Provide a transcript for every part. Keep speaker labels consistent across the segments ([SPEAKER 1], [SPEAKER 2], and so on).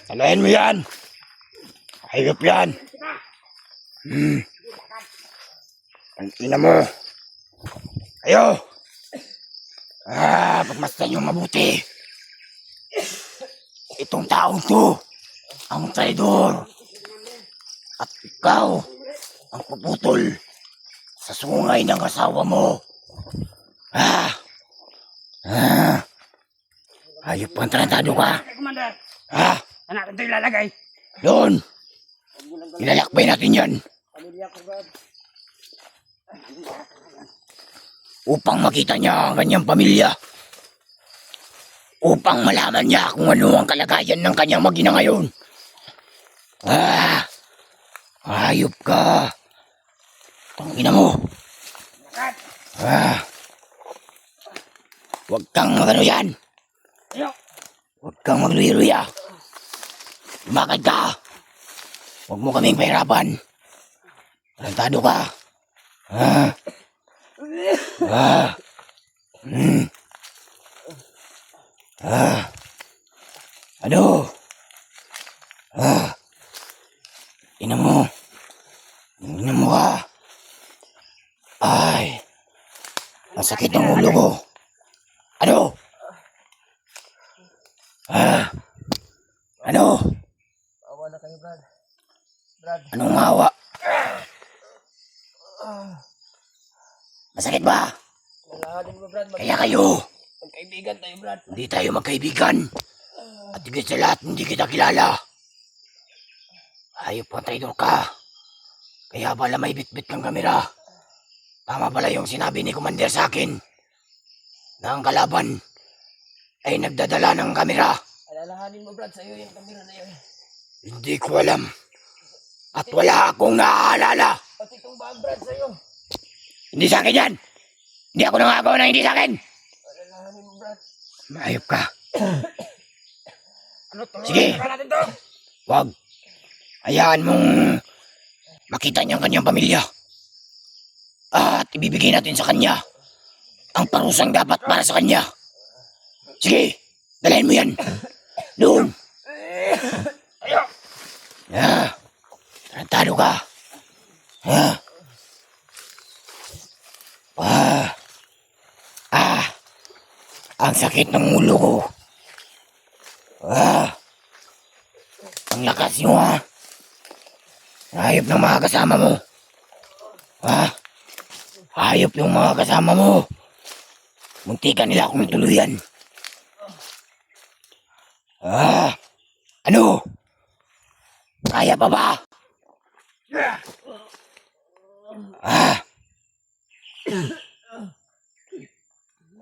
[SPEAKER 1] Salahin mo yan. Hayop yan. Ang ina mo. Ayo. Pagmasdan yung mabuti. Itong taong to, ang traidor. At ikaw, ang puputol sa sungay ng asawa mo. Hayop pang tarantado ka.
[SPEAKER 2] Commander,
[SPEAKER 1] Saan
[SPEAKER 2] natin ito ilalagay?
[SPEAKER 1] Doon. Ilalakbay natin yan. Upang makita niya ang kanyang pamilya. Upang malaman niya kung ano ang kalagayan ng kanyang mag-ina ngayon. Hayop ka. Tangina mo. Huwag kang magano yan. Huwag kang magluya-luya. Lumakad ka. Huwag mo kaming pahirapan. Tarantado ka. Ano? Ina mo. Ina mo ka. Ay. Ang sakit ng ulo ko. Ano? Ano?
[SPEAKER 2] Awa na kayo, Brad.
[SPEAKER 1] Anong awa? Masakit ba?
[SPEAKER 2] Lalahanin mo, Brad.
[SPEAKER 1] Kaya kayo,
[SPEAKER 2] Magkaibigan tayo, Brad.
[SPEAKER 1] hindi tayo magkaibigan. At higit sa lahat, hindi kita kilala. Hayop ang traidor ka. Kaya pala may bitbit kang kamera. Tama pala yung sinabi ni Commander sa akin na ang kalaban ay nagdadala ng kamera.
[SPEAKER 2] Alalahanin mo, Brad. Sa'yo yung kamera na yun.
[SPEAKER 1] Hindi ko alam. At wala akong naaalala.
[SPEAKER 2] Pati itong bag, Brad, sa'yo.
[SPEAKER 1] Hindi sa akin yan. Hindi ako nangagawa na hindi sa akin.
[SPEAKER 2] Alalahanin mo, Brad.
[SPEAKER 1] Mahayop ka.
[SPEAKER 2] Ano,
[SPEAKER 1] Sige.
[SPEAKER 2] natin to.
[SPEAKER 1] Wag. Hayaan mong makita niya ang kanyang pamilya. At ibibigay natin sa kanya ang parusang dapat para sa kanya. Sige, dalahin mo yan. Doon. Tarantado ka. Ang sakit ng ulo ko. Ang lakas nyo, ha? Hayop ng mga kasama mo. Hayop yung mga kasama mo. Muntikan nila akong tuluyan. Ano? Kaya pa ba?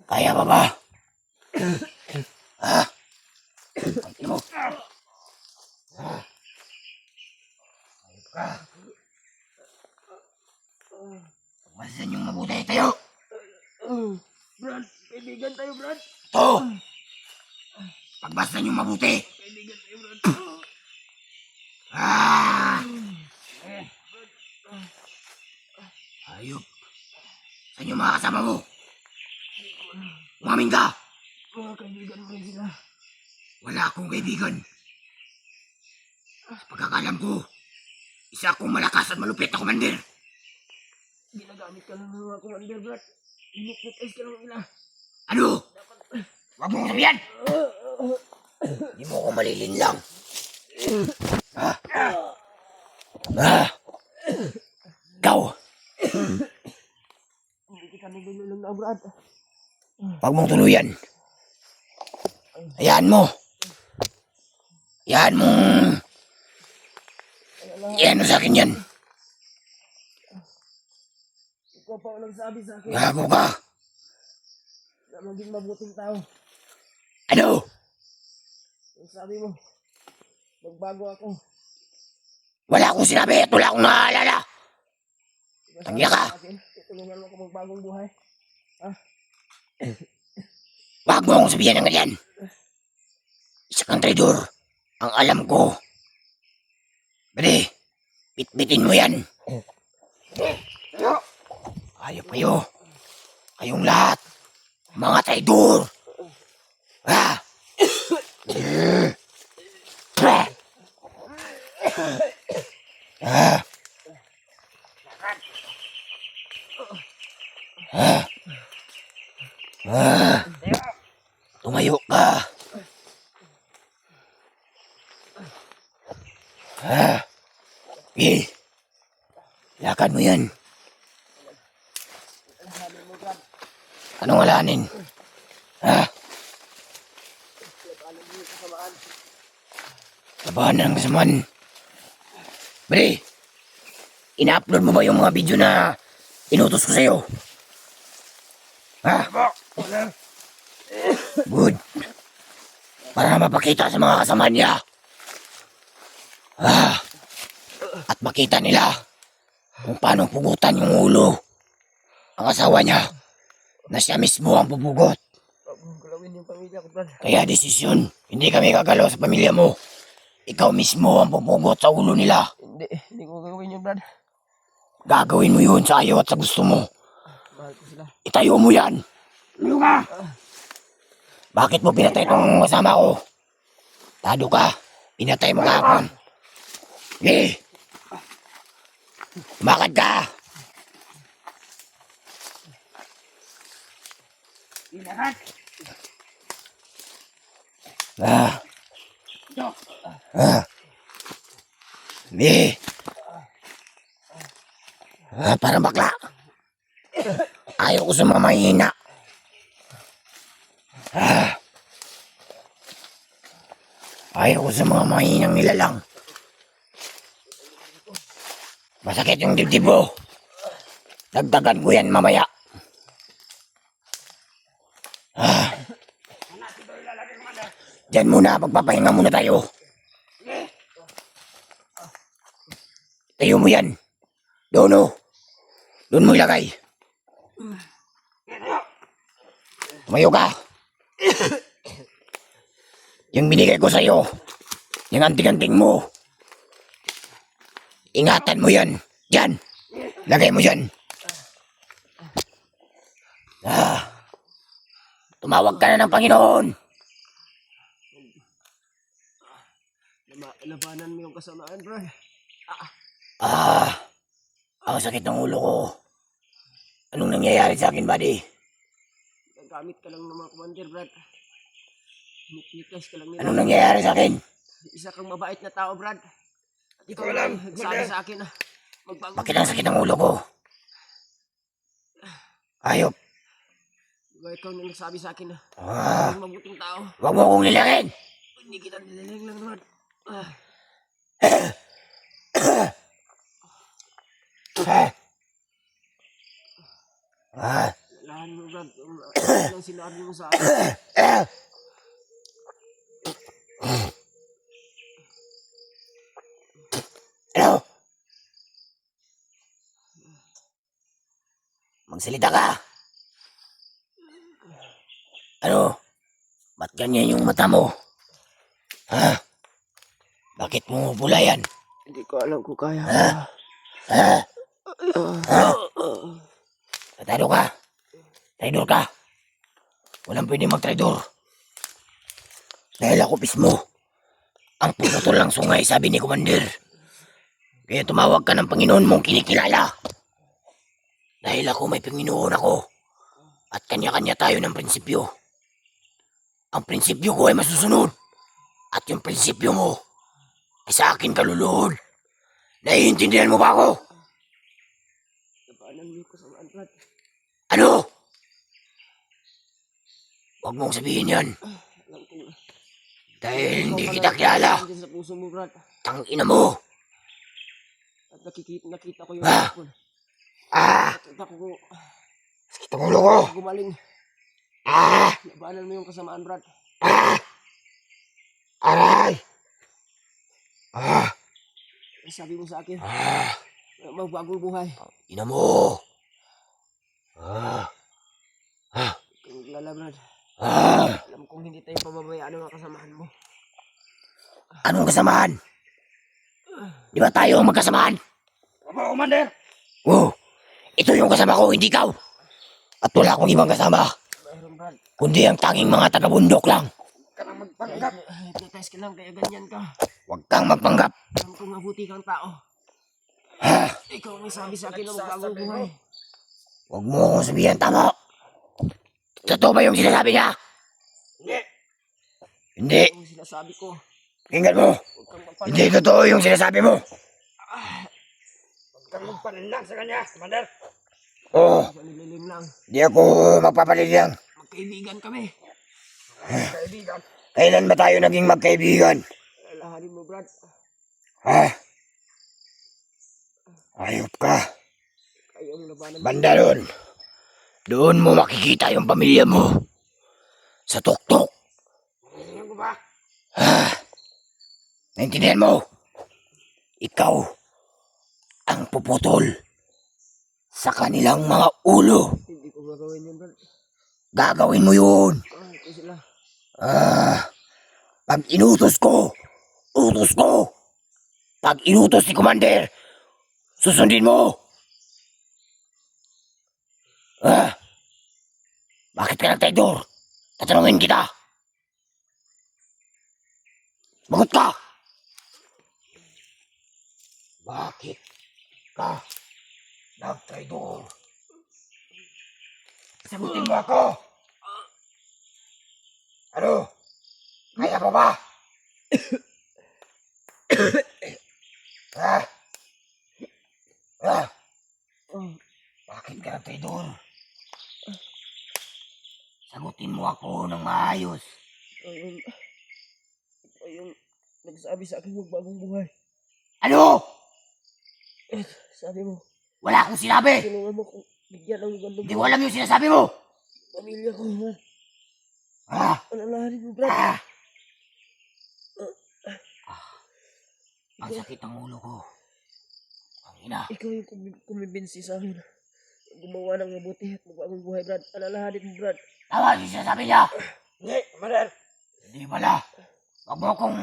[SPEAKER 1] Kaya pa ba? Ang ino mo. Hayop ka. Pagmasdan yung mabuti tayo.
[SPEAKER 2] Brad, kaibigan tayo, Brad.
[SPEAKER 1] Ito. Pagmasdan yung mabuti.
[SPEAKER 2] Kaibigan tayo, Brad.
[SPEAKER 1] Hayop. Saan yung mga kasama mo? Umamin ka.
[SPEAKER 2] Mga kaibigan mo rin sila.
[SPEAKER 1] Wala akong kaibigan. Sa pagkakalam ko, isa akong malakas at malupit na commander.
[SPEAKER 2] Ginagamit ka lang ng mga commander, Brad. Hinipnotize ka lang nila.
[SPEAKER 1] Ano? Huwag mong sabihan. Hindi mo ako malilinlang. Ikaw.
[SPEAKER 2] Hindi kita nilulong na, Brad.
[SPEAKER 1] Huwag mong tuluyan. Hayaan mo. Hayaan mong... Yan sa akin yan.
[SPEAKER 2] Ikaw pa ang nagsabi sa akin
[SPEAKER 1] Gago ka.
[SPEAKER 2] na maging mabuting tao.
[SPEAKER 1] Ano?
[SPEAKER 2] Yung sabi mo, magbago ako.
[SPEAKER 1] Wala akong sinabi at wala akong naaalala. Tangina ka.
[SPEAKER 2] Tutulungan mo ako magbagong buhay.
[SPEAKER 1] Huwag mo akong sabihan ng ganyan. Isa kang traidor. Ang alam ko. Bali, bitbitin mo yan. Hayop kayo. Kayong lahat. Mga traidor. Tumayo ka. Eh, lakad mo yan. Anong alanin? Labanan ng kasamaan. Bre, ina-upload mo ba yung mga video na inutos ko sa'yo? Good. Para mapakita sa mga kasama niya. At makita nila kung paano pugutan yung ulo ang asawa niya na siya mismo ang pupugot.
[SPEAKER 2] Huwag mong galawin yung pamilya ko, Brad.
[SPEAKER 1] Kaya desisyon, hindi kami gagalaw sa pamilya mo. Ikaw mismo ang pupugot sa ulo nila.
[SPEAKER 2] Hindi ko gagawin yung Brad.
[SPEAKER 1] Gagawin mo yun sa ayaw at sa gusto mo.
[SPEAKER 2] Mahal ko sila.
[SPEAKER 1] Itayo mo yan. Ano ka? Bakit mo pinatay itong kasama ko? Tado ka. Pinatay mo kahapon. Eh. Tumakad ka. Eh. Parang bakla. Ayaw ko sa mga mahihina. Ayaw ko sa mga mahihinang nilalang. Masakit yung dibdib mo. Dagdagan ko yan mamaya. Diyan muna, pagpapahinga muna tayo. Tayo mo yan. Doon o. Doon mo ilagay. Tumayo ka. Yung binigay ko sa'yo, yung anting-anting mo, ingatan mo yan. Diyan. Lagay mo dyan. Tumawag ka na ng Panginoon.
[SPEAKER 2] Labanan mo yung kasamaan, Brad.
[SPEAKER 1] Ang sakit ng ulo ko. Anong nangyayari sa akin, buddy?
[SPEAKER 2] Gagamit ka lang ng mga commander, Brad. Nickness ka lang nila.
[SPEAKER 1] Anong nangyayari sa akin?
[SPEAKER 2] Isa kang mabait na tao, Brad. At ikaw lang nagsabi sa akin na magbago.
[SPEAKER 1] Bakit ang sakit ng ulo ko? Ayop.
[SPEAKER 2] Ikaw nang nagsabi sa akin na mabuting tao.
[SPEAKER 1] Huwag mo akong nilangin.
[SPEAKER 2] Hindi kita nilalang lang, Brad. Lahan mo, Brad. Ang sinabi mo sa akin.
[SPEAKER 1] Ano? Magsalita ka. Ano? Ba't ganyan yung mata mo? Bakit mo pula yan?
[SPEAKER 2] Hindi ko alam kung kaya.
[SPEAKER 1] Patado ka. Traidor ka. Walang pwede mag-traidor. Dahil ako mismo ang puputol ng sungay, sabi ni Commander. Kaya tumawag ka ng Panginoon mong kinikilala. Dahil ako may Panginoon ako. At kanya-kanya tayo ng prinsipyo. Ang prinsipyo ko ay masusunod. At yung prinsipyo mo ay sa akin kaluluhod. Naiintindihan mo ba ako?
[SPEAKER 2] Labanan mo yung kasamaan, Brad.
[SPEAKER 1] Ano? Huwag mong sabihin yan.
[SPEAKER 2] Alam ko.
[SPEAKER 1] Dahil hindi kita kilala.
[SPEAKER 2] Nandiyan sa puso mo, Brad.
[SPEAKER 1] Tangina mo.
[SPEAKER 2] At nakita ko yung hapon. Nakita ko
[SPEAKER 1] Sakit ang ulo ko.
[SPEAKER 2] gumaling. Labanan mo yung kasamaan, Brad.
[SPEAKER 1] Aray.
[SPEAKER 2] Sabi mo sa akin, magbagong buhay.
[SPEAKER 1] Ina mo.
[SPEAKER 2] Kung lala, Brad. Alam kong hindi tayo pamamayaan ng mga kasamahan mo.
[SPEAKER 1] Anong kasamaan? Di ba tayo ang magkasamaan?
[SPEAKER 2] Opo, Commander.
[SPEAKER 1] Oo. Ito yung kasama ko, hindi ikaw. At wala akong ibang kasama.
[SPEAKER 2] Mayroon, Brad.
[SPEAKER 1] Kundi ang tanging mga taga-bundok lang.
[SPEAKER 2] Ka nang magpanggap. Hypnotize ka lang, kaya ganyan ka.
[SPEAKER 1] Huwag kang magpanggap.
[SPEAKER 2] Alam kong mabuti kang tao. Ikaw ang sabi sa akin na magbagong buhay.
[SPEAKER 1] Huwag mo akong sabihan, tama. Totoo ba yung sinasabi niya? Hindi.
[SPEAKER 2] Ang sinasabi ko.
[SPEAKER 1] Tingnan mo.
[SPEAKER 2] Huwag kang magpanang.
[SPEAKER 1] Hindi totoo yung sinasabi mo.
[SPEAKER 2] Huwag kang magpanang sa kanya, Commander.
[SPEAKER 1] Oo.
[SPEAKER 2] Sa nililim lang.
[SPEAKER 1] Di ako magpapalilang.
[SPEAKER 2] Magkaibigan kami. Magkaibigan.
[SPEAKER 1] Kailan ba tayo naging magkaibigan?
[SPEAKER 2] Alalahanin mo, Brad.
[SPEAKER 1] Ha? Ayop ka.
[SPEAKER 2] Kayong labanan mo.
[SPEAKER 1] Banda doon. Doon mo makikita yung pamilya mo. Sa tuktok.
[SPEAKER 2] Ano ba?
[SPEAKER 1] Naintindihan mo? Ikaw ang puputol sa kanilang mga ulo.
[SPEAKER 2] Hindi ko gagawin yun, Brad.
[SPEAKER 1] Gagawin mo yun.
[SPEAKER 2] Ito sila.
[SPEAKER 1] Pag inutos ko, utos ko. Pag inutos si Commander, susundin mo. Bakit ka nag-traidor? Tatanungin kita. Bagot ka. Bakit ka nag-traidor? Sagutin mo ako. Ano? Kaya pa ba? Ha? Ha? Bakit ka nag-traidor? Sagutin mo ako ng maayos.
[SPEAKER 2] Ito yung nagsabi sa akin magbagong buhay.
[SPEAKER 1] Ano?
[SPEAKER 2] Sabi mo,
[SPEAKER 1] Wala akong sinabi.
[SPEAKER 2] tulungan mo kung bigyan ng magandang
[SPEAKER 1] Hindi ko alam yung sinasabi mo.
[SPEAKER 2] pamilya ko, Brad.
[SPEAKER 1] Ha?
[SPEAKER 2] Alalahanin mo, Brad.
[SPEAKER 1] Ah. Ang sakit ang ulo ko. Ang ina.
[SPEAKER 2] Ikaw yung kumibinsi sa akin. Gumawa ng mabuti at magbagong buhay, Brad. Alalahanin mo, Brad.
[SPEAKER 1] Tama yung sinasabi niya.
[SPEAKER 2] Hindi, Commander.
[SPEAKER 1] Hindi pala. Huwag mo akong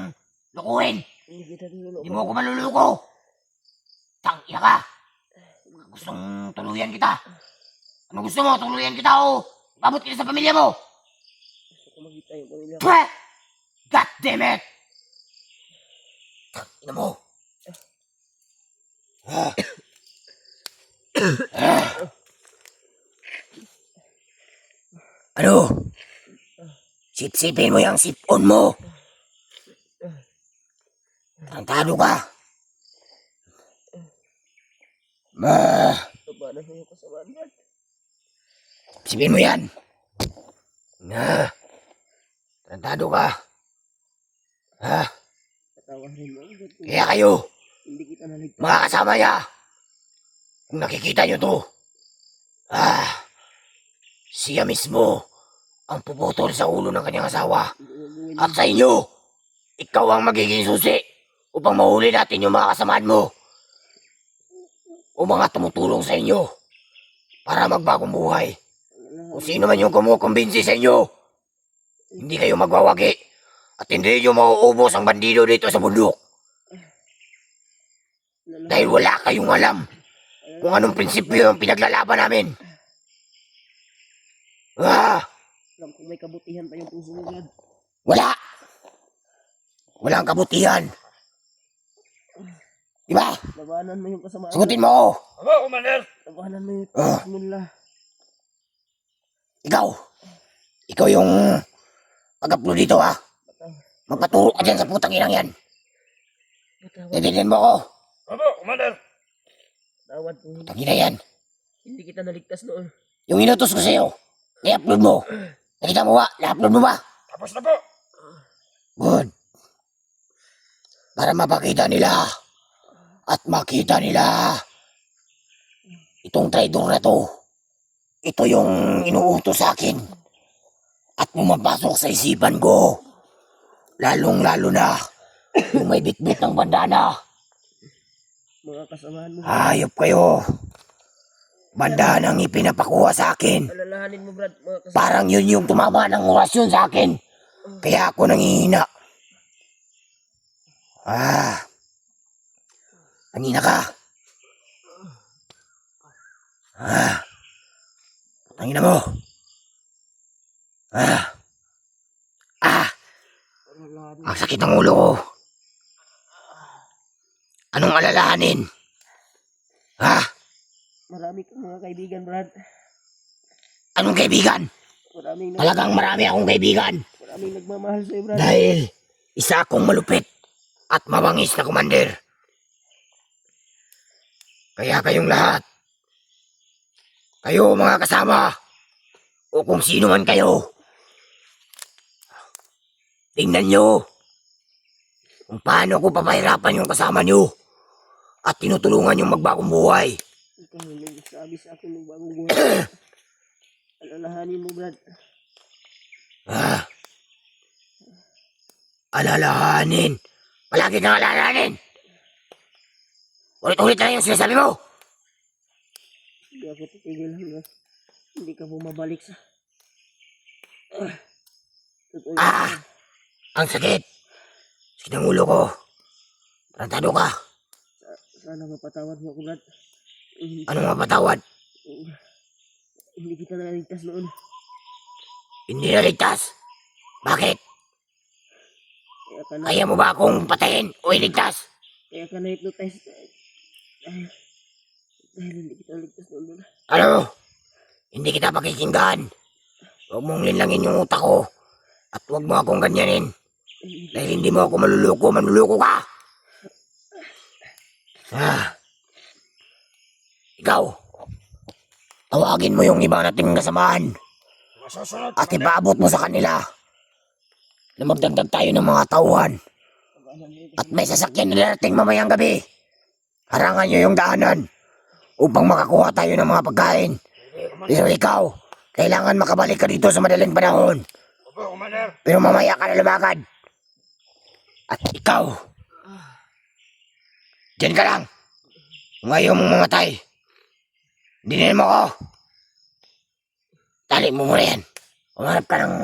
[SPEAKER 1] lukuhin.
[SPEAKER 2] Hindi kita niloloko.
[SPEAKER 1] Hindi mo ako maluluko. Tangina ka. Gustong tuluyan kita. Ano gusto mo? Tuluyan kita o pabot kita sa pamilya mo.
[SPEAKER 2] Gusto ko makita yung pamilya ko.
[SPEAKER 1] Pweh! God damn it! Tangina mo. Ano? Sipsipin mo yung sipon mo. Tantado ka.
[SPEAKER 2] Labanan mo yung kasamaan, Brad.
[SPEAKER 1] Sipin mo yan. Tantado ka.
[SPEAKER 2] Patawarin mo, Brad.
[SPEAKER 1] Kaya kayo,
[SPEAKER 2] Hindi kita naligtas.
[SPEAKER 1] mga kasama niya, kung nakikita nyo to, siya mismo ang puputol sa ulo ng kanyang asawa. At sa inyo, ikaw ang magiging susi upang mahuli natin yung mga kasamaan mo o mga tumutulong sa inyo para magbagong buhay. Kung sino man yung kumukumbinsi sa inyo, hindi kayo magwawagi at hindi nyo mauubos ang bandido dito sa bundok. Dahil wala kayong alam kung anong prinsipyo ang pinaglalaban namin.
[SPEAKER 2] Alam kong may kabutihan pa yung puso mo, Brad.
[SPEAKER 1] Wala! Walang kabutihan. Diba?
[SPEAKER 2] Labanan mo yung kasamaan.
[SPEAKER 1] Sagutin mo ako.
[SPEAKER 2] Aba, Commander! Labanan mo yung puso nila.
[SPEAKER 1] Ikaw yung pag-upload dito ha. Magpaturo ka dyan sa putang inang yan. Nadidihan mo ako.
[SPEAKER 2] Aba, Commander! Tawad po.
[SPEAKER 1] Putang ina yan.
[SPEAKER 2] Hindi kita naligtas noon.
[SPEAKER 1] Yung inutos ko sa'yo, i-upload mo. Nakita mo ba? Na-upload mo ba?
[SPEAKER 2] Tapos na po!
[SPEAKER 1] Good. Para mapakita nila at makita nila itong traidor na to. Ito yung inuutos sa akin at pumapasok sa isipan ko. Lalong-lalo na yung may bitbit ng bandana.
[SPEAKER 2] Mga kasamaan mo.
[SPEAKER 1] Hayop kayo. Bandanang ipinapakuha sa akin.
[SPEAKER 2] Alalahanin mo, Brad. Mga kasamaan.
[SPEAKER 1] Parang yun yung tumama ng orasyon sa akin. Kaya ako nangihina. Kanina ka. Tangina mo. Ang sakit ng ulo ko. Anong alalahanin?
[SPEAKER 2] Marami kang mga kaibigan, Brad.
[SPEAKER 1] Anong kaibigan?
[SPEAKER 2] Maraming
[SPEAKER 1] Talagang marami akong kaibigan.
[SPEAKER 2] Maraming nagmamahal sa'yo, Brad.
[SPEAKER 1] Dahil isa akong malupit at mabangis na commander. Kaya kayong lahat, kayo mga kasama, o kung sino man kayo, tingnan nyo kung paano ko papahirapan yung kasama nyo at tinutulungan yung magbagong buhay.
[SPEAKER 2] Ikaw ang nagsabi sa akin ng bagong buhay. Alalahanin mo, Brad.
[SPEAKER 1] Alalahanin. Palagi kang alalahanin. Ulit-ulit na yung sinasabi mo.
[SPEAKER 2] Hindi ako titigil hanggang hindi ka bumabalik sa... Totoo
[SPEAKER 1] Ah! Ang sakit. Sakit ng ulo ko. Tarantado ka.
[SPEAKER 2] Sana mapatawad mo ako, Brad.
[SPEAKER 1] Ano mapatawad?
[SPEAKER 2] Hindi kita naligtas noon.
[SPEAKER 1] Hindi naligtas. Bakit? Kaya mo ba akong patayin o iligtas?
[SPEAKER 2] Kaya ka na-hypnotize. Dahil hindi kita naligtas noon, Brad.
[SPEAKER 1] Ano? Hindi kita pakikinggan. Huwag mong linlangin yung utak ko. At huwag mo akong ganyanin. Dahil hindi mo ako manluloko ka. Ikaw, tawagin mo yung iba nating kasamahan. At ipaabot mo sa kanila na magdagdag tayo ng mga tauhan. At may sasakyan na darating mamayang gabi. Harangan nyo yung daanan upang makakuha tayo ng mga pagkain. Pero ikaw, kailangan makabalik ka dito sa madaling panahon. Pero mamaya ka na lumakad. At ikaw, diyan ka lang. Kung ayaw mong mamatay, dinin mo ko. Tali mo muna yan. Umarap ka ng